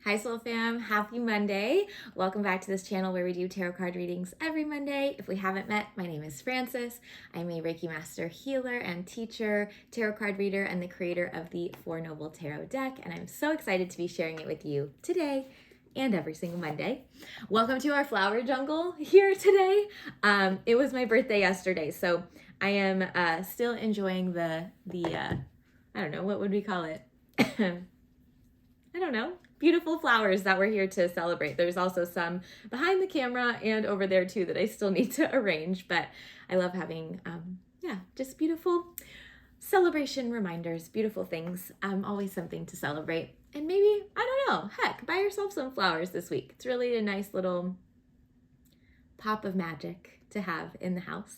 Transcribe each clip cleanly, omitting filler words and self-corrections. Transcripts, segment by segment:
Hi Soul Fam, happy Monday. Welcome back to this channel where we do tarot card readings every Monday. If we haven't met, my name is Frances. I'm a Reiki master healer and teacher, tarot card reader, and the creator of the Four Noble Tarot deck. And I'm so excited to be sharing it with you today and every single Monday. Welcome to our flower jungle here today. It was my birthday yesterday, so I am still enjoying the I don't know, what would we call it? I don't know, beautiful flowers that we're here to celebrate. There's also some behind the camera and over there too that I still need to arrange, but I love having, just beautiful celebration reminders, beautiful things, always something to celebrate. And maybe, I don't know, heck, buy yourself some flowers this week. It's really a nice little pop of magic to have in the house.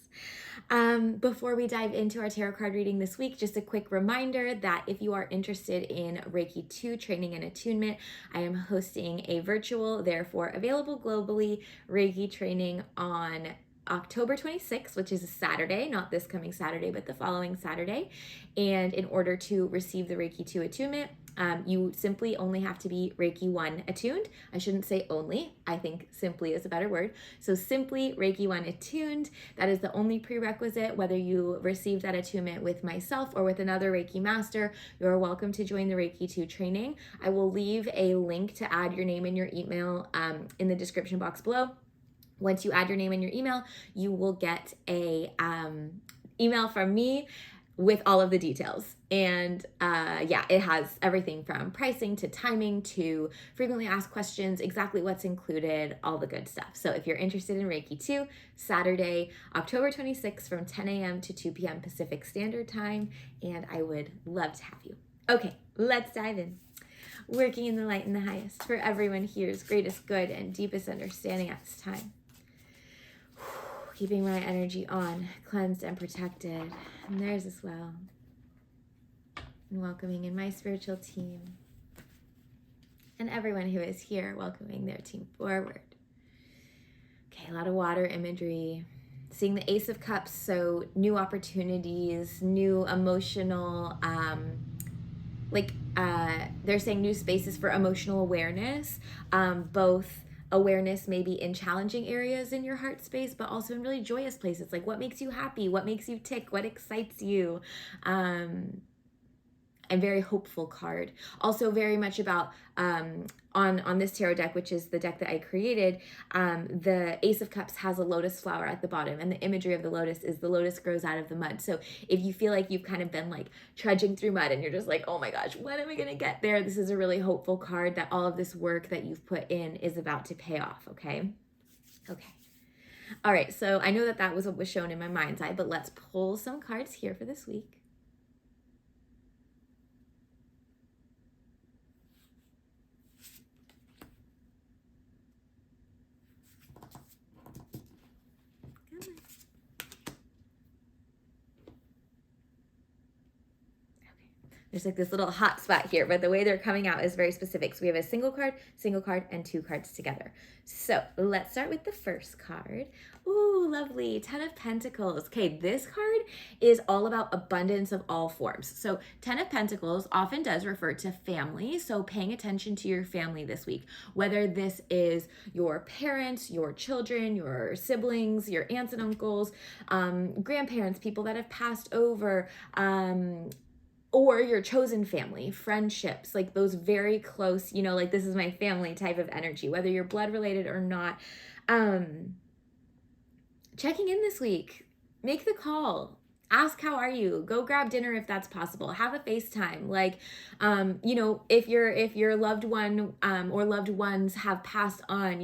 Before we dive into our tarot card reading this week, just a quick reminder that if you are interested in Reiki 2 training and attunement, I am hosting a virtual, therefore available globally, Reiki training on October 26th, which is a Saturday, not this coming Saturday, but the following Saturday. And in order to receive the Reiki 2 attunement, you simply only have to be Reiki 1 attuned. I shouldn't say only. I think simply is a better word. So simply Reiki 1 attuned. That is the only prerequisite. Whether you receive that attunement with myself or with another Reiki master, you're welcome to join the Reiki 2 training. I will leave a link to add your name and your email in the description box below. Once you add your name and your email, you will get a email from me with all of the details. And it has everything from pricing to timing to frequently asked questions, exactly what's included, all the good stuff. So if you're interested in Reiki 2, Saturday, October 26th from 10 a.m. to 2 p.m. Pacific Standard Time, and I would love to have you. Okay, let's dive in. Working in the light and the highest for everyone here's greatest good and deepest understanding at this time. Keeping my energy on, cleansed and protected, and theirs as well. And welcoming in my spiritual team and everyone who is here, welcoming their team forward. Okay, a lot of water imagery. Seeing the Ace of Cups, so new opportunities, new emotional, they're saying new spaces for emotional awareness, both awareness maybe in challenging areas in your heart space, but also in really joyous places, like what makes you happy, what makes you tick, what excites you. And very hopeful card. Also very much about, on this tarot deck, which is the deck that I created, the Ace of Cups has a lotus flower at the bottom, and the imagery of the lotus is the lotus grows out of the mud. So if you feel like you've kind of been like trudging through mud and you're just like, oh my gosh, when am I gonna get there? This is a really hopeful card that all of this work that you've put in is about to pay off, okay? Okay. All right, so I know that was what was shown in my mind's eye, but let's pull some cards here for this week. There's like this little hot spot here, but the way they're coming out is very specific. So we have a single card, and 2 cards together. So let's start with the first card. Ooh, lovely, 10 of Pentacles. Okay, this card is all about abundance of all forms. So 10 of Pentacles often does refer to family. So paying attention to your family this week, whether this is your parents, your children, your siblings, your aunts and uncles, grandparents, people that have passed over, or your chosen family, friendships, like those very close, like this is my family type of energy, whether you're blood related or not. Checking in this week, make the call. Ask, how are you? Go grab dinner if that's possible. Have a FaceTime. Like, if your loved one or loved ones have passed on,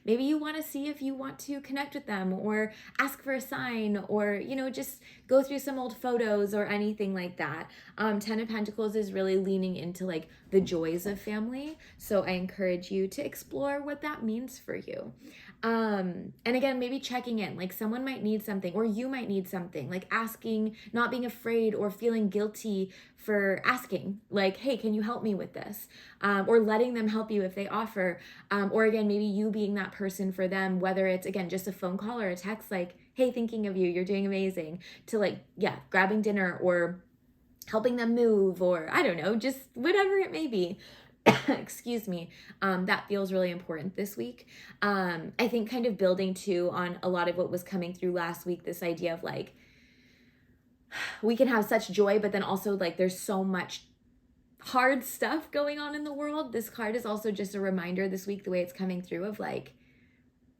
maybe you want to see if you want to connect with them or ask for a sign or, just go through some old photos or anything like that. 10 of Pentacles is really leaning into like the joys of family. So I encourage you to explore what that means for you. And again, maybe checking in, like someone might need something or you might need something, like asking, not being afraid or feeling guilty for asking, like, hey, can you help me with this? Or letting them help you if they offer. Or again, maybe you being that person for them, whether it's, again, just a phone call or a text, like, hey, thinking of you, you're doing amazing, to like, grabbing dinner or helping them move, or I don't know, just whatever it may be. excuse me, that feels really important this week. I think kind of building too on a lot of what was coming through last week, this idea of like, we can have such joy, but then also like there's so much hard stuff going on in the world. This card is also just a reminder this week, the way it's coming through, of like,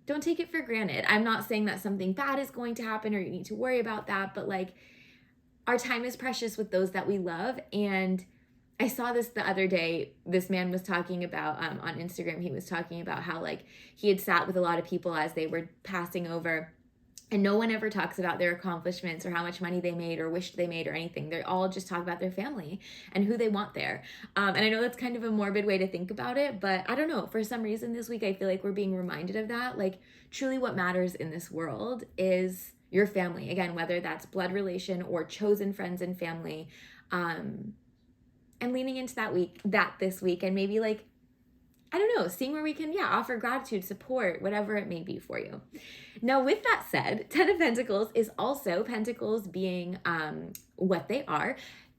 don't take it for granted. I'm not saying that something bad is going to happen or you need to worry about that, but like, our time is precious with those that we love. And I saw this the other day. This man was talking about on Instagram, he was talking about how like he had sat with a lot of people as they were passing over, and no one ever talks about their accomplishments or how much money they made or wished they made or anything. They all just talk about their family and who they want there. And I know that's kind of a morbid way to think about it, but I don't know. For some reason this week, I feel like we're being reminded of that. Like, truly what matters in this world is your family. Again, whether that's blood relation or chosen friends and family. And leaning into that this week, and maybe like, I don't know, seeing where we can, offer gratitude, support, whatever it may be for you. Now, with that said, Ten of Pentacles is also, Pentacles being what they are,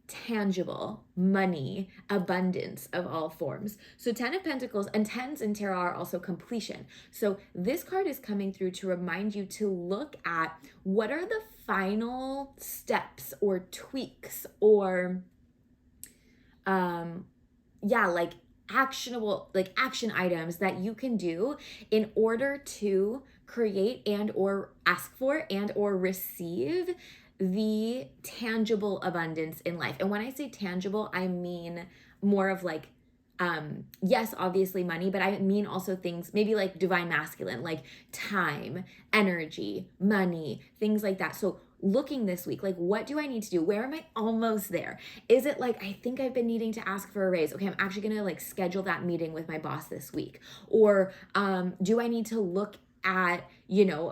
tangible, money, abundance of all forms. So 10 of Pentacles, and 10s in tarot are also completion. So this card is coming through to remind you to look at what are the final steps or tweaks or like actionable, like action items that you can do in order to create and or ask for and or receive the tangible abundance in life. And when I say tangible, I mean more of like, yes, obviously money, but I mean also things maybe like divine masculine, like time, energy, money, things like that. So looking this week, like, what do I need to do? Where am I almost there? Is it like, I think I've been needing to ask for a raise. Okay, I'm actually gonna like schedule that meeting with my boss this week. Or do I need to look at,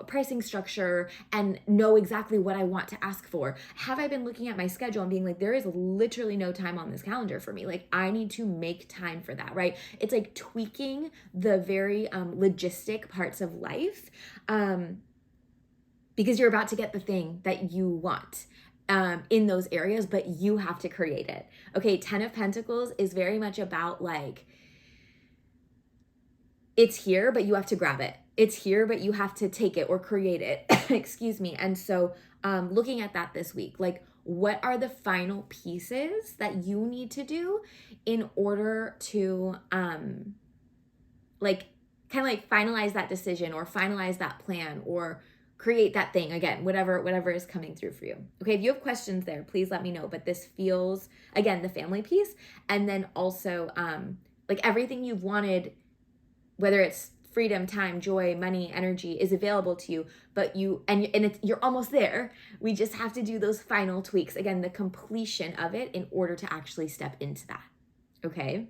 pricing structure and know exactly what I want to ask for? Have I been looking at my schedule and being like, there is literally no time on this calendar for me. Like, I need to make time for that, right? It's like tweaking the very logistic parts of life, because you're about to get the thing that you want in those areas, but you have to create it. Okay, 10 of Pentacles is very much about like, it's here, but you have to grab it. It's here, but you have to take it or create it. Excuse me. And so looking at that this week, like, what are the final pieces that you need to do in order to like kind of like finalize that decision or finalize that plan or create that thing, again, whatever is coming through for you. Okay, if you have questions there, please let me know. But this feels, again, the family piece, and then also like everything you've wanted, whether it's freedom, time, joy, money, energy, is available to you, but you're almost there. We just have to do those final tweaks. Again, the completion of it in order to actually step into that. Okay,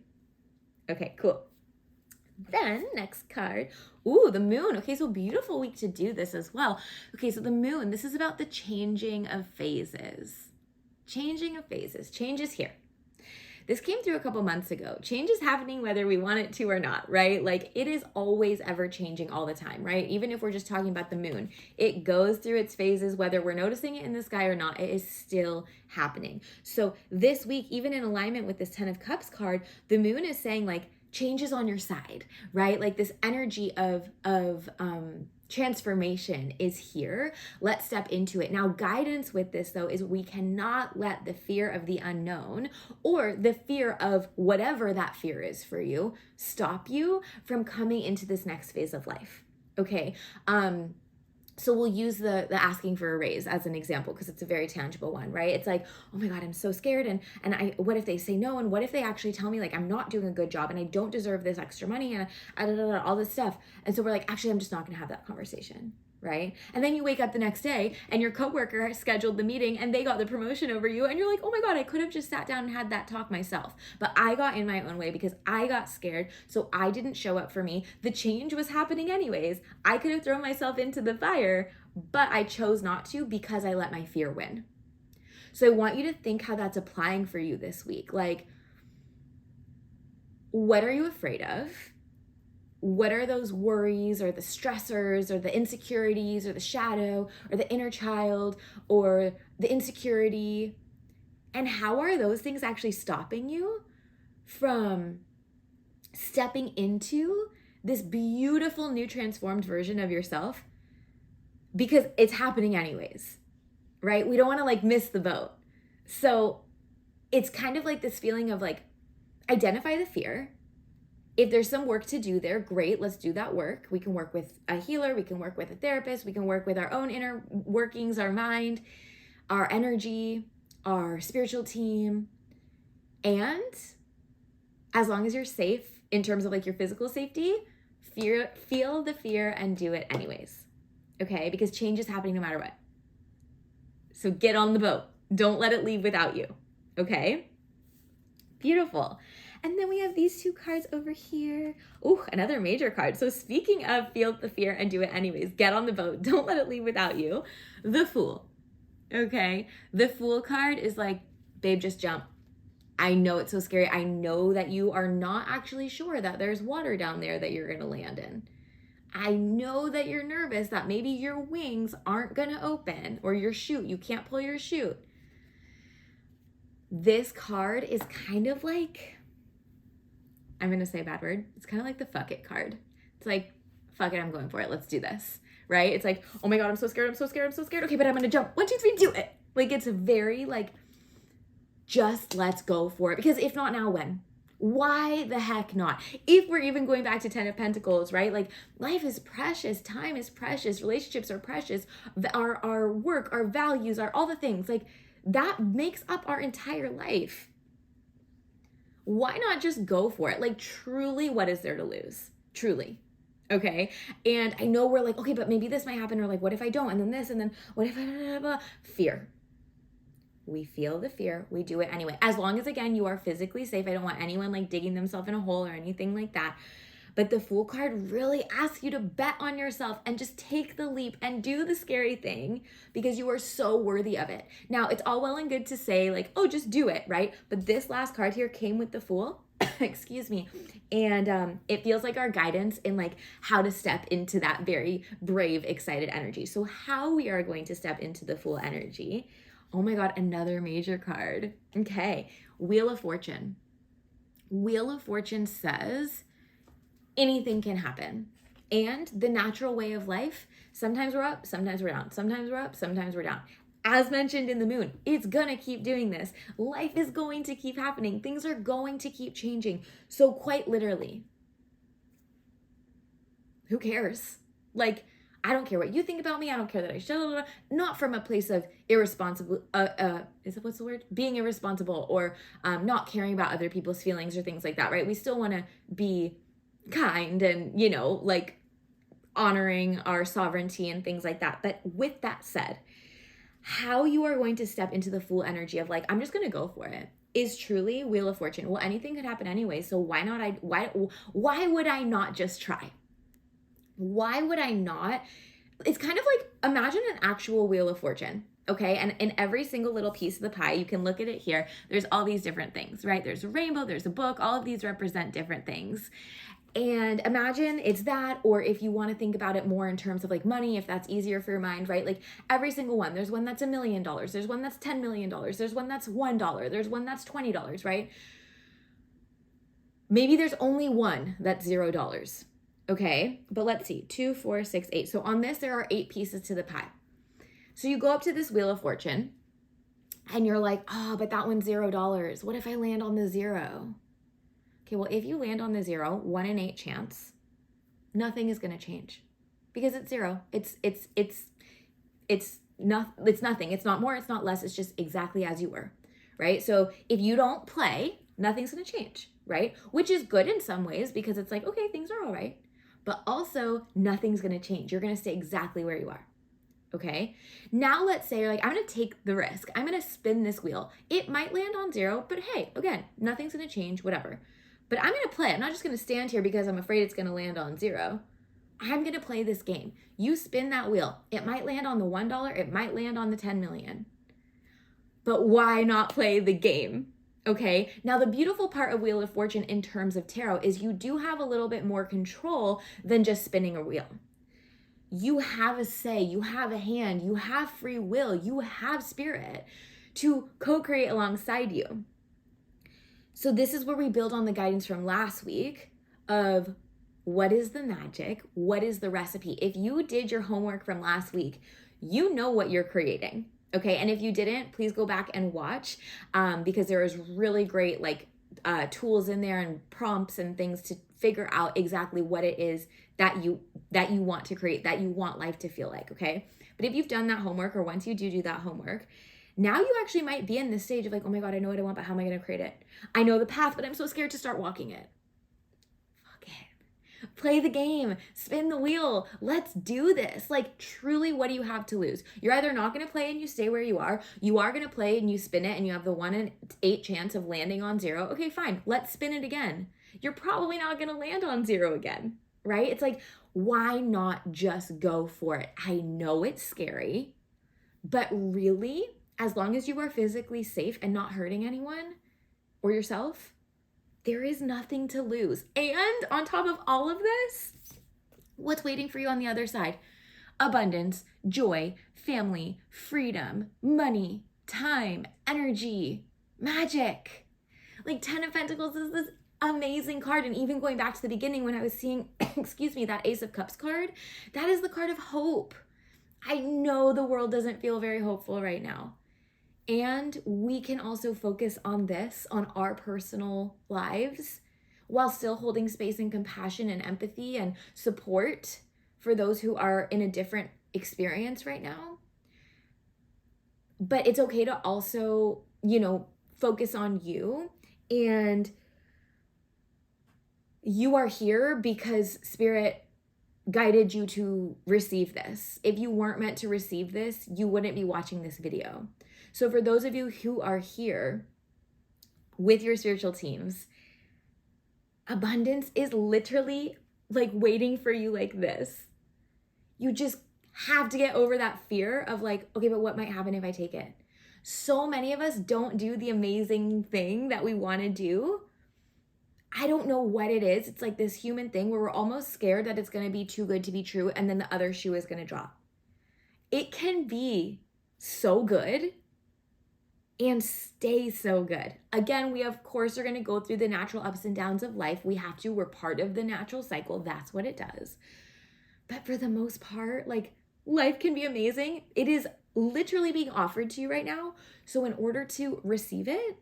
cool. Then next card, ooh, the moon. Okay, so beautiful week to do this as well. Okay, so the moon, this is about the changing of phases. Change is here. This came through a couple months ago. Change is happening whether we want it to or not, right? Like, it is always ever changing all the time, right? Even if we're just talking about the moon, it goes through its phases, whether we're noticing it in the sky or not, it is still happening. So this week, even in alignment with this 10 of Cups card, the moon is saying like, change is on your side, right? Like this energy of transformation is here. Let's step into it. Now, guidance with this though is we cannot let the fear of the unknown or the fear of whatever that fear is for you stop you from coming into this next phase of life. Okay. So we'll use the asking for a raise as an example because it's a very tangible one, right? It's like, oh my God, I'm so scared. And what if they say no? And what if they actually tell me like I'm not doing a good job and I don't deserve this extra money and all this stuff. And so we're like, actually, I'm just not gonna have that conversation, right? And then you wake up the next day and your coworker has scheduled the meeting and they got the promotion over you. And you're like, oh my God, I could have just sat down and had that talk myself. But I got in my own way because I got scared. So I didn't show up for me. The change was happening anyways. I could have thrown myself into the fire, but I chose not to because I let my fear win. So I want you to think how that's applying for you this week. Like, what are you afraid of? What are those worries or the stressors or the insecurities or the shadow or the inner child or the insecurity? And how are those things actually stopping you from stepping into this beautiful new transformed version of yourself because it's happening anyways, right? We don't want to like miss the boat. So it's kind of like this feeling of like, identify the fear. If there's some work to do there, great, let's do that work. We can work with a healer, we can work with a therapist, we can work with our own inner workings, our mind, our energy, our spiritual team. And as long as you're safe in terms of like your physical safety, feel the fear and do it anyways. Okay? Because change is happening no matter what. So get on the boat. Don't let it leave without you. Okay? Beautiful. And then we have these two cards over here. Ooh, another major card. So speaking of feel the fear and do it anyways, get on the boat. Don't let it leave without you. The Fool. Okay? The Fool card is like, babe, just jump. I know it's so scary. I know that you are not actually sure that there's water down there that you're going to land in. I know that you're nervous that maybe your wings aren't going to open or your chute. You can't pull your chute. This card is kind of like, I'm going to say a bad word. It's kind of like the fuck it card. It's like, fuck it, I'm going for it. Let's do this, right? It's like, oh my God, I'm so scared. I'm so scared. I'm so scared. Okay, but I'm going to jump. 1, 2, 3, do it. Like, it's very like, just let's go for it. Because if not now, when? Why the heck not? If we're even going back to 10 of Pentacles, right? Like, life is precious. Time is precious. Relationships are precious. Our work, our values, our all the things. Like, that makes up our entire life. Why not just go for it? Like, truly, what is there to lose? Truly. Okay? And I know we're like, okay, but maybe this might happen. Or like, what if I don't? And then this, and then what if I, blah, blah, blah. Fear. We feel the fear. We do it anyway. As long as, again, you are physically safe. I don't want anyone like digging themselves in a hole or anything like that. But the Fool card really asks you to bet on yourself and just take the leap and do the scary thing because you are so worthy of it. Now, it's all well and good to say like, oh, just do it, right? But this last card here came with the Fool. Excuse me. And it feels like our guidance in like how to step into that very brave, excited energy. So how we are going to step into the Fool energy. Oh my God, another major card. Okay, Wheel of Fortune. Wheel of Fortune says anything can happen. And the natural way of life, sometimes we're up, sometimes we're down. Sometimes we're up, sometimes we're down. As mentioned in the moon, it's gonna keep doing this. Life is going to keep happening. Things are going to keep changing. So quite literally, who cares? Like, I don't care what you think about me. I don't care that I should. Not from a place of irresponsible. What's the word? Being irresponsible or not caring about other people's feelings or things like that, right? We still want to be kind and, you know, like honoring our sovereignty and things like that. But with that said, how you are going to step into the Fool energy of like, I'm just going to go for it is truly Wheel of Fortune. Well, anything could happen anyway. So why would I not just try? Why would I not? It's kind of like, imagine an actual Wheel of Fortune, okay? And in every single little piece of the pie, you can look at it here. There's all these different things, right? There's a rainbow, there's a book, all of these represent different things. And imagine it's that, or if you want to think about it more in terms of like money, if that's easier for your mind, right? Like every single one, there's one that's $1 million, there's one that's $10 million, there's one that's $1, there's one that's $20, right? Maybe there's only one that's $0. Okay, but let's see, 2, 4, 6, 8. So on this, there are 8 pieces to the pie. So you go up to this Wheel of Fortune and you're like, oh, but that one's $0. What if I land on the 0? Okay, well, if you land on the 0, 1 in 8 chance, nothing is going to change because it's 0. It's nothing. It's not more, it's not less. It's just exactly as you were, right? So if you don't play, nothing's going to change, right? Which is good in some ways because it's like, okay, things are all right. But also nothing's going to change. You're going to stay exactly where you are. Okay. Now let's say you're like, I'm going to take the risk. I'm going to spin this wheel. It might land on 0, but hey, again, nothing's going to change, whatever. But I'm going to play. I'm not just going to stand here because I'm afraid it's going to land on 0. I'm going to play this game. You spin that wheel. It might land on the $1. It might land on the 10 million. But why not play the game? Okay, now the beautiful part of Wheel of Fortune in terms of tarot is you do have a little bit more control than just spinning a wheel. You have a say, you have a hand, you have free will, you have spirit to co-create alongside you. So this is where we build on the guidance from last week of what is the magic, what is the recipe. If you did your homework from last week, you know what you're creating. Okay, and if you didn't, please go back and watch because there is really great tools in there and prompts and things to figure out exactly what it is that you want to create, that you want life to feel like. Okay, but if you've done that homework, or once you do that homework, now you actually might be in this stage of like, oh my God, I know what I want, but how am I going to create it? I know the path, but I'm so scared to start walking it. Fuck it. Play the game, spin the wheel. Let's do this. Like, truly, what do you have to lose? You're either not going to play and you stay where you are going to play and you spin it and you have the 1 in 8 chance of landing on 0. Okay, fine. Let's spin it again. You're probably not going to land on 0 again, right? It's like, why not just go for it? I know it's scary, but really, as long as you are physically safe and not hurting anyone or yourself, there is nothing to lose. And on top of all of this, what's waiting for you on the other side? Abundance, joy, family, freedom, money, time, energy, magic. Like 10 of Pentacles is this amazing card. And even going back to the beginning when I was seeing, excuse me, that Ace of Cups card, that is the card of hope. I know the world doesn't feel very hopeful right now. And we can also focus on this, on our personal lives, while still holding space and compassion and empathy and support for those who are in a different experience right now. But it's okay to also, focus on you. And you are here because Spirit guided you to receive this. If you weren't meant to receive this, you wouldn't be watching this video. So for those of you who are here with your spiritual teams, abundance is literally like waiting for you like this. You just have to get over that fear of like, okay, but what might happen if I take it? So many of us don't do the amazing thing that we want to do. I don't know what it is. It's like this human thing where we're almost scared that it's going to be too good to be true and then the other shoe is going to drop. It can be so good and stay so good. Again, we of course are going to go through the natural ups and downs of life. We have to. We're part of the natural cycle. That's what it does. But for the most part, like, life can be amazing. It is literally being offered to you right now. So in order to receive it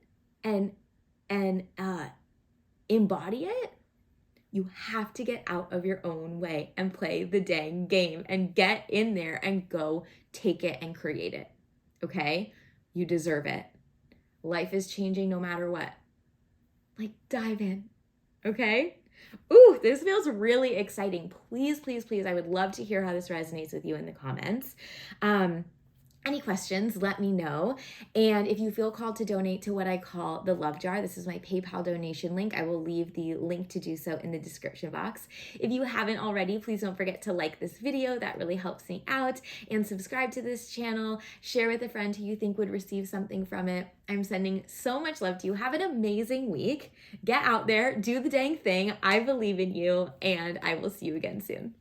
and embody it, you have to get out of your own way and play the dang game and get in there and go take it and create it. Okay? You deserve it. Life is changing no matter what. Like, dive in. Okay? Ooh, this feels really exciting. Please, please, please, I would love to hear how this resonates with you in the comments. Any questions, let me know. And if you feel called to donate to what I call the Love Jar, this is my PayPal donation link. I will leave the link to do so in the description box. If you haven't already, please don't forget to like this video. That really helps me out. And subscribe to this channel. Share with a friend who you think would receive something from it. I'm sending so much love to you. Have an amazing week. Get out there, do the dang thing. I believe in you, and I will see you again soon.